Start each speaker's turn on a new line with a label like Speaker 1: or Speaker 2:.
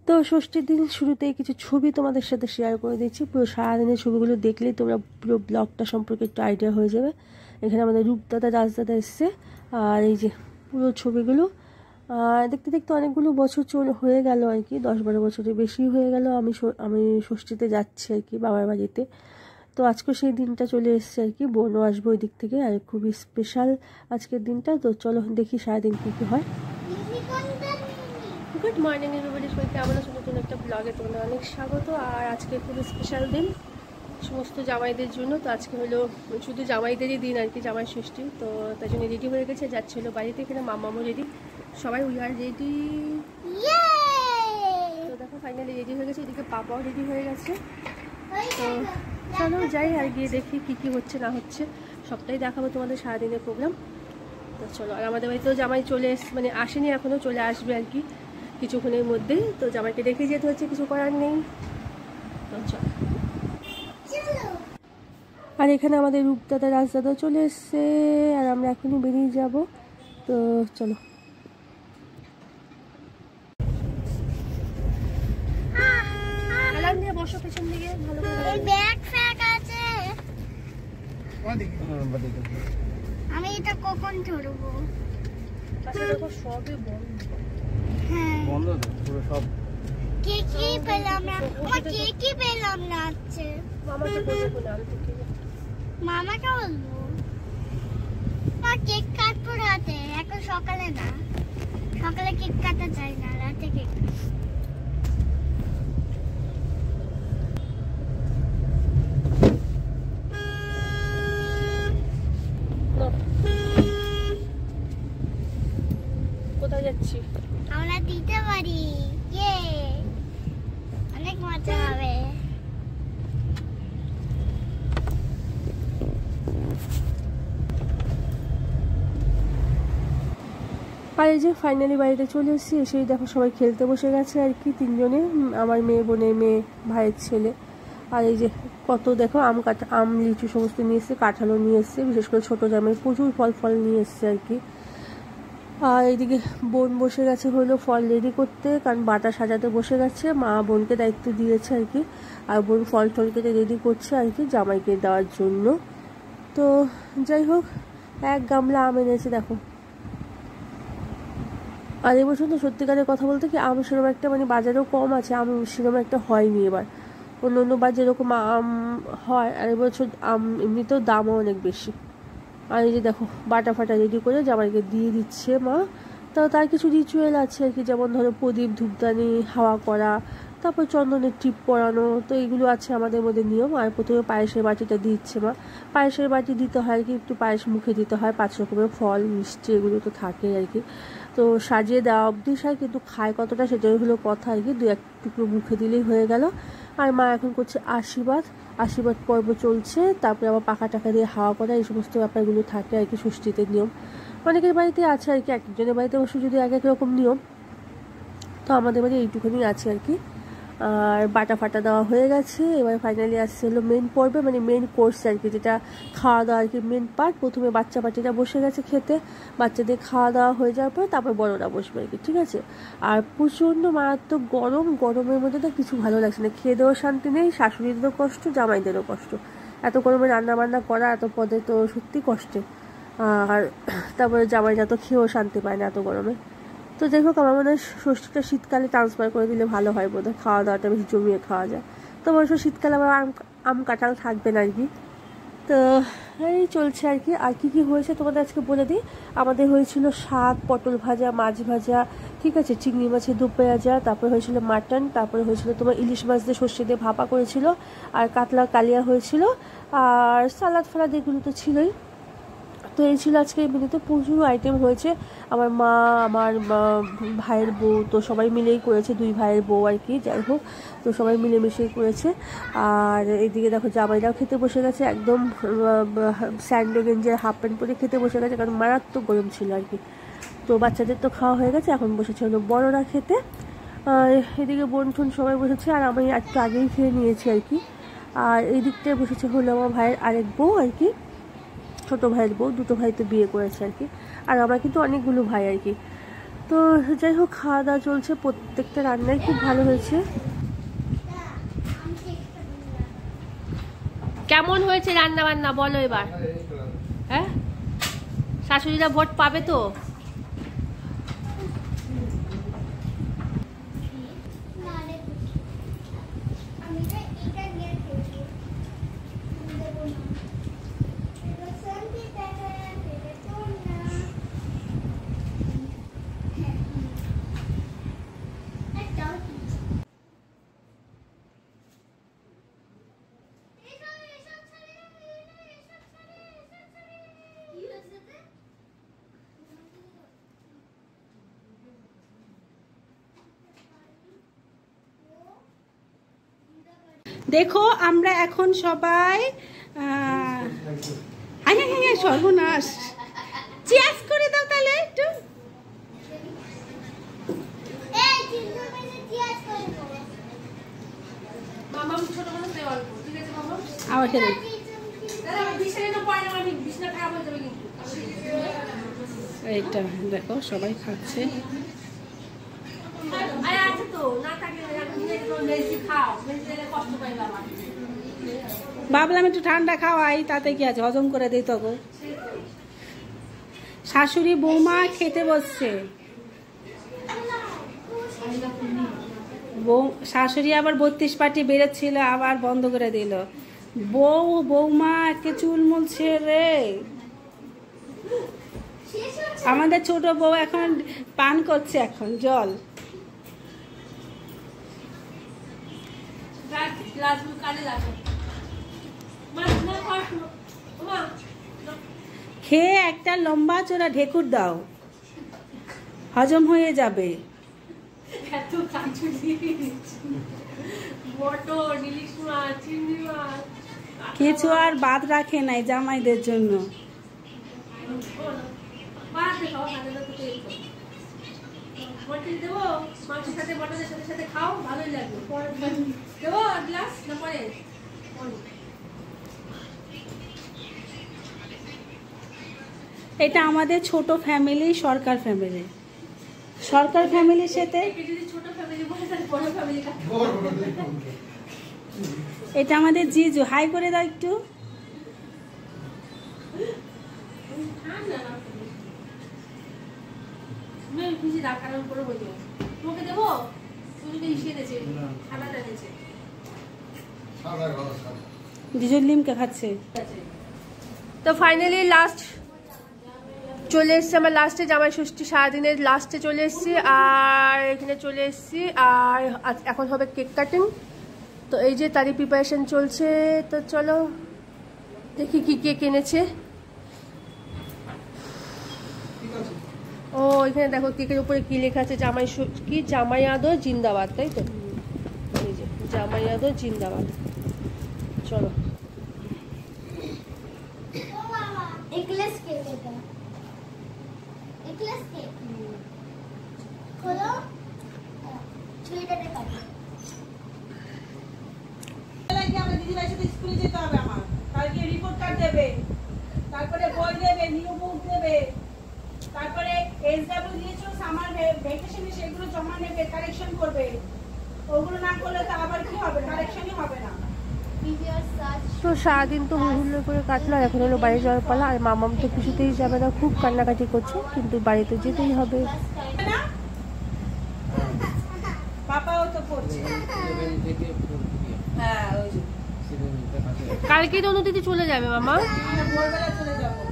Speaker 1: তো ষষ্ঠীর দিন শুরুতেই কিছু ছবি তোমাদের সাথে শেয়ার করে দিচ্ছি। পুরো সারাদিনের ছবিগুলো দেখলেই তোমরা পুরো ব্লগটা সম্পর্কে একটু আইডিয়া হয়ে যাবে। এখানে আমাদের রূপদাদা রাজদাদা এসছে, আর এই যে পুরো ছবিগুলো দেখতে দেখতে অনেকগুলো বছর হয়ে গেল আর কি, 10-12 বছরের বেশি হয়ে গেল আমি ষষ্ঠীতে যাচ্ছি আর কি বাবার বাড়িতে। তো আজকে সেই দিনটা চলে এসছে আর কি, বোনও আসবো ওই দিক থেকে, আর খুবই স্পেশাল আজকের দিনটা। তো চলো দেখি সারাদিন কী কী হয়। গুড মর্নিং এভরিবডি, সবাই কেমন আছো? নতুন একটা ব্লগে তোমাদের অনেক স্বাগত। আর আজকে খুবই স্পেশাল দিন সমস্ত জামাইদের জন্য। তো আজকে হলো শুধু জামাইদেরই দিন আর কি, জামাই ষষ্ঠী। তো তাই জন্য রেডি হয়ে গেছে, যাচ্ছিল বাড়িতে। এখানে মামামও রেডি, সবাই উই আর রেডি। তো দেখো ফাইনালি রেডি হয়ে গেছে, এদিকে পাপাও রেডি হয়ে গেছে। তো চলো যাই আর গিয়ে দেখি কী কী হচ্ছে না হচ্ছে, সবটাই দেখাবো তোমাদের সারাদিনের প্রোগ্রাম। তো চলো, আর আমাদের বাড়িতেও জামাই চলে মানে আসেনি এখনও, চলে আসবে আর কি কিছুক্ষণের মধ্যেই। তো জামাইকে দেখে যেতে হচ্ছে, কিছু করার নেই। তো চলো। আর এখানে আমাদের রূপদাদা রাজদাদাও চলে এসছে, আর আমরা এখনই বেরিয়ে যাব। তো চলো। বসো পেছন দিকে, ভালো করে
Speaker 2: আমি এটা কখন ধরবো?
Speaker 1: সবই বন্ধ।
Speaker 2: হ্যাঁ
Speaker 3: বন্ধ তো পুরো সব।
Speaker 2: কি পেলাম না, কি পেলাম না আছে।
Speaker 1: মামাকে বলবো না,
Speaker 2: মামাকে বলবো মা কেক কাটবো রাতে, এখন সকালে না। সকালে কেক কাটা যায় না, রাতে কেক।
Speaker 1: কোথায় যাচ্ছি?
Speaker 2: আমরা দিতে পারি, অনেক মজা হবে।
Speaker 1: আর এই যে ফাইনালি বাড়িতে চলে এসেছি, এসেই দেখো সবাই খেলতে বসে গেছে আর কি, তিনজনে, আমার মেয়ে, বোনের মেয়ে, ভাইয়ের ছেলে। আর এই যে কত দেখো আম লিচু সমস্ত নিয়ে এসছে, কাঁঠালও নিয়ে এসছে, বিশেষ করে ছোটো জামাই প্রচুর ফল নিয়ে এসছে আর কি। আর এইদিকে বোন বসে গেছে হলো ফল রেডি করতে, কারণ বাটা সাজাতে বসে গেছে, মা বোনকে দায়িত্ব দিয়েছে আর কি। আর বোন ফল কেটে রেডি করছে আর কি জামাইকে দেওয়ার জন্য। তো যাই হোক, 1 গামলা আম এনেছে দেখো। আর এবছর তো সত্যিকারের কথা বলতে কি, আম সেরকম একটা মানে বাজারেও কম আছে, আম সেরকম একটা হয়নি এবার। অন্যবার যেরকম আম হয়, আর এবছর আম এমনিতেও দামও অনেক বেশি। আর এই যে দেখো বাটা ফাটা রেডি করে জামাইকে দিয়ে দিচ্ছে মা। তার কিছু রিচুয়াল আছে আর কি, যেমন ধরো প্রদীপ ধূপদানি হাওয়া করা, তারপর চন্দনের টিপ পরানো, তো এইগুলো আছে আমাদের মধ্যে নিয়ম। আর প্রথমে পায়েসের বাটিটা দিচ্ছে মা, পায়েসের বাটি দিতে হয় আর কি, একটু পায়েস মুখে দিতে হয়, 5 রকমের ফল মিষ্টি এগুলো তো থাকেই আর কি। তো সাজিয়ে দেওয়া অবধি হয়, কিন্তু খায় কতটা সেটাই হলো কথা আর কি, 2-1 টুকরো মুখে দিলেই হয়ে গেল। আর মা এখন করছে আশীর্বাদ পর্ব চলছে, তারপরে আবার পাখা টাকা দিয়ে হাওয়া করা, এই সমস্ত ব্যাপারগুলো থাকে আর কি ষষ্ঠীতে নিয়ম। অনেকের বাড়িতে আছে আর কি, এক একজনের বাড়িতে অবশ্য যদি এক এক রকম নিয়ম, তো আমাদের বাড়ি এইটুকুনি আছে আর কি। আর বাটা ফাটা দেওয়া হয়ে গেছে, এবার ফাইনালি আসছে হলো মেন পর্বে, মানে মেন কোর্স আর কি, যেটা খাওয়া দাওয়া আর কি মেন পার্ট। প্রথমে বাচ্চা পাটিরা বসে গেছে খেতে, বাচ্চাদের খাওয়া দাওয়া হয়ে যাওয়ার পর তারপর বড়রা বসবে আর কি, ঠিক আছে। আর প্রচণ্ড মারাত্মক গরমের মধ্যে তো কিছু ভালো লাগছে না, খেয়ে দেওয়ার শান্তি নেই, শাশুড়িদেরও কষ্ট, জামাইদেরও কষ্ট। এত গরমে রান্না বান্না করা, এত পদে তো সত্যি কষ্টে। আর তারপরে জামাইরা তো খেয়েও শান্তি পায় না এত গরমে। তো যাই হোক, আমার মনে হয় ষষ্ঠীটা শীতকালে ট্রান্সফার করে দিলে ভালো হয় বোধহয়, খাওয়া দাওয়াটা বেশি জমিয়ে খাওয়া যায়। তো অবশ্য শীতকালে আবার আম কাঁঠাল থাকবে না আর কি। তো এই চলছে আর কি। আর কী হয়েছে তোমাদের আজকে বলে দিই। আমাদের হয়েছিল শাক, পটল ভাজা, মাছ ভাজা, ঠিক আছে, চিংড়ি মাছের দু পেঁয়াজা, তারপরে হয়েছিল মাটন, তারপরে হয়েছিল তোমার ইলিশ মাছ দিয়ে সর্ষে দিয়ে ভাপা করেছিল, আর কাতলা কালিয়া হয়েছিল, আর সালাদ ফালাদ এগুলো তো ছিলই। তো এই ছিল আজকে এই মেনুতে, প্রচুর আইটেম হয়েছে। আমার মা, আমার ভাইয়ের বউ, তো সবাই মিলেই করেছে, 2 ভাইয়ের বউ আর কি, যাই হোক, তো সবাই মিলেমিশেই করেছে। আর এইদিকে দেখো জামাইরাও খেতে বসে গেছে, একদম স্যান্ডো গেঞ্জি হাফ প্যান্ট পরে খেতে বসে গেছে, কারণ মারাত্মক গরম ছিল আর কি। তো বাচ্চাদের তো খাওয়া হয়ে গেছে, এখন বসেছে হলো বড়রা খেতে। আর এদিকে বোন ঠোন সবাই বসেছে, আর আমি একটু আগেই খেয়ে নিয়েছি আর কি। আর এই দিকটায় বসেছে হলো আমার ভাইয়ের আরেক বউ আর কি, ছোটো ভাইয়ের বউ, 2 ভাই তো বিয়ে করেছে আর কি। আর আমরা কিন্তু অনেকগুলো ভাই আর কি। তো যাই হোক, খাওয়া দাওয়া চলছে, প্রত্যেকটা রান্নাই খুব ভালো হয়েছে। কেমন হয়েছে রান্না বান্না বলো এবার? হ্যাঁ, শাশুড়িরা ভোট পাবে তো?
Speaker 3: দেখো আমরা এখন সবাই সর্বনাশ, চিয়ার্স করে দাও তাহলে একটু। আবার খেলে এইটা দেখো সবাই খাচ্ছে। ভাবলাম একটু ঠান্ডা খাওয়াই, তাতে কি আছে, হজম করে দিই। তখন শাশুড়ি বৌমা খেতে বসছে, শাশুড়ি আবার 32 পাটি বেরোচ্ছিল, আবার বন্ধ করে দিল। বৌমা একে চুল মুলছে রে। আমাদের ছোট বউ এখন পান করছে এখন জল। খেয়ে একটা লম্বা চোরা ঢেকুর দাও, হজম হয়ে যাবে। কিছু আর বাদ রাখে নাই জামাইদের জন্য। এটা আমাদের ছোট ফ্যামিলি, সরকার ফ্যামিলি। সরকার ফ্যামিলির সাথে এটা আমাদের জিজু। হাই করে দাও একটু। দুজন লিমকা খাচ্ছে।
Speaker 1: তো ফাইনালি লাস্ট চলে এসছি, আমার লাস্টে জামাই ষষ্ঠী সারাদিনের লাস্টে চলে এসছি, আর এখানে চলে এসছি। আর এখন হবে কেক কাটিং। তো এই যে তারই প্রিপারেশন চলছে। তো চলো দেখি কি কেক এনেছে। ও এখানে দেখো কেকের উপরে কি লেখা আছে, জামাই আদর জিন্দাবাদ, তাই তো? এই যে জামাই আদর জিন্দাবাদ। চলো
Speaker 3: স্কুলে যেতে হবে আমার, কালকে রিপোর্ট কার্ড দেবে, তারপরে বই দেবে, নিউ বুক দেবে, তারপরে এসডব্লিউ দিয়েছো সামার ভ্যাকেশনে, সেগুলো জমা নেবে, কারেকশন করবে। ওগুলো না করলে তো আবার কি হবে, কারেকশনই হবে না।
Speaker 1: তো সারাদিন তো হুল্লোড় করে কাটলো, আর এখন হলো বাড়ি যাওয়ার পালা। আর মামাম তো কিছুতেই যাবে না, খুব কান্নাকাটি করছে, কিন্তু বাড়িতে যেতেই হবে।
Speaker 3: পাপাও তো পড়ছে। হ্যাঁ,
Speaker 1: কালকে তো নদীতে চলে যাবে মামা।
Speaker 3: ভোরবেলা চলে যাবো।